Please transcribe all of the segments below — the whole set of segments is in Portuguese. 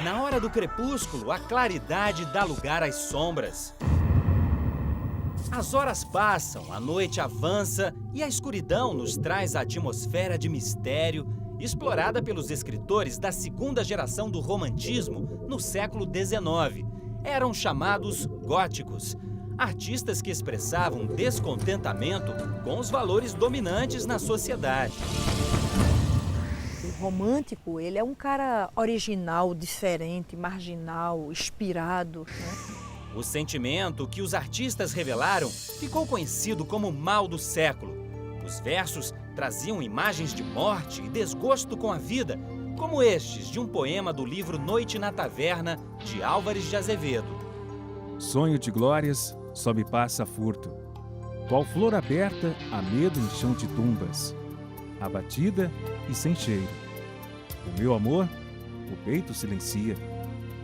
Na hora do crepúsculo, a claridade dá lugar às sombras. As horas passam, a noite avança e a escuridão nos traz a atmosfera de mistério explorada pelos escritores da segunda geração do romantismo no século XIX. Eram chamados góticos, artistas que expressavam descontentamento com os valores dominantes na sociedade. O romântico, ele é um cara original, diferente, marginal, inspirado, né? O sentimento que os artistas revelaram ficou conhecido como mal do século. Os versos traziam imagens de morte e desgosto com a vida, como estes de um poema do livro Noite na Taverna, de Álvares de Azevedo. Sonho de glórias só me passa furto. Qual flor aberta, há medo em chão de tumbas, abatida e sem cheiro. O meu amor, o peito silencia,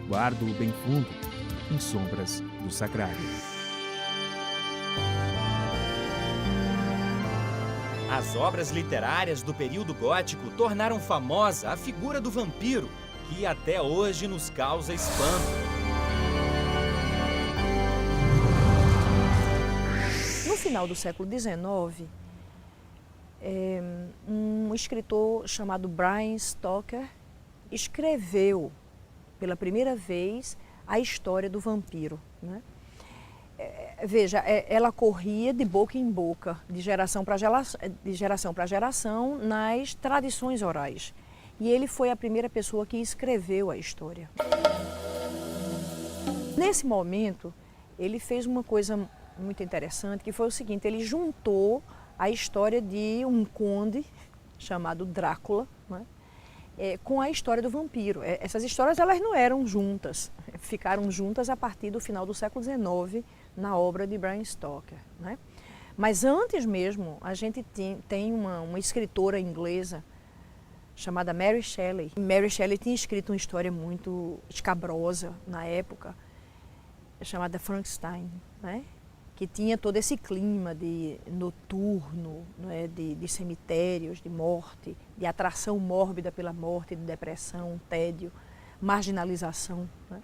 guardo-o bem fundo, em sombras do sacrário. As obras literárias do período gótico tornaram famosa a figura do vampiro, que até hoje nos causa espanto. No final do século XIX, um escritor chamado Bram Stoker escreveu pela primeira vez a história do vampiro, né? Veja, ela corria de boca em boca, de geração para geração, nas tradições orais. E ele foi a primeira pessoa que escreveu a história. Nesse momento, ele fez uma coisa muito interessante, que foi o seguinte: ele juntou a história de um conde chamado Drácula, né, com a história do vampiro. Essas histórias, elas não eram juntas, ficaram juntas a partir do final do século XIX, na obra de Bram Stoker, né? Mas antes mesmo, a gente tem uma escritora inglesa chamada Mary Shelley. Mary Shelley tinha escrito uma história muito escabrosa na época, chamada Frankenstein, né? Que tinha todo esse clima de noturno, né? de cemitérios, de morte, de atração mórbida pela morte, de depressão, tédio, marginalização, né?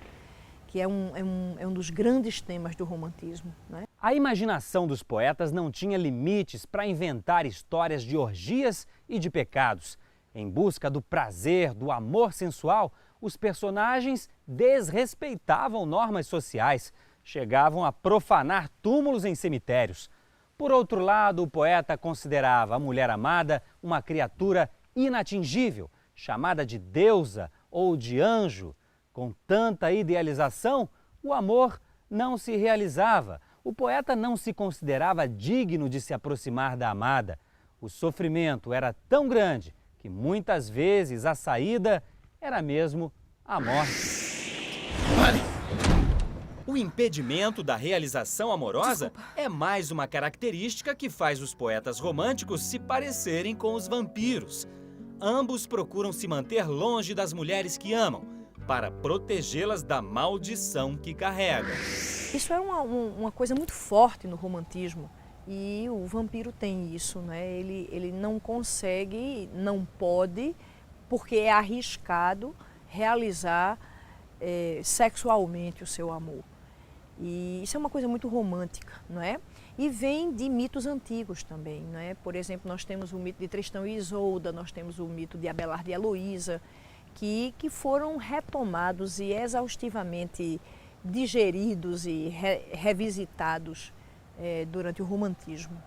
Que é um dos grandes temas do romantismo, né? A imaginação dos poetas não tinha limites para inventar histórias de orgias e de pecados. Em busca do prazer, do amor sensual, os personagens desrespeitavam normas sociais, chegavam a profanar túmulos em cemitérios. Por outro lado, o poeta considerava a mulher amada uma criatura inatingível, chamada de deusa ou de anjo. Com tanta idealização, o amor não se realizava. O poeta não se considerava digno de se aproximar da amada. O sofrimento era tão grande que muitas vezes a saída era mesmo a morte. O impedimento da realização amorosa é mais uma característica que faz os poetas românticos se parecerem com os vampiros. Ambos procuram se manter longe das mulheres que amam, para protegê-las da maldição que carregam. Isso é uma coisa muito forte no romantismo, e o vampiro tem isso, né? Ele não consegue, não pode, porque é arriscado realizar sexualmente o seu amor. E isso é uma coisa muito romântica, não é? E vem de mitos antigos também, não é? Por exemplo, nós temos o mito de Tristão e Isolda, nós temos o mito de Abelardo e Heloísa, que foram retomados e exaustivamente digeridos e revisitados durante o romantismo.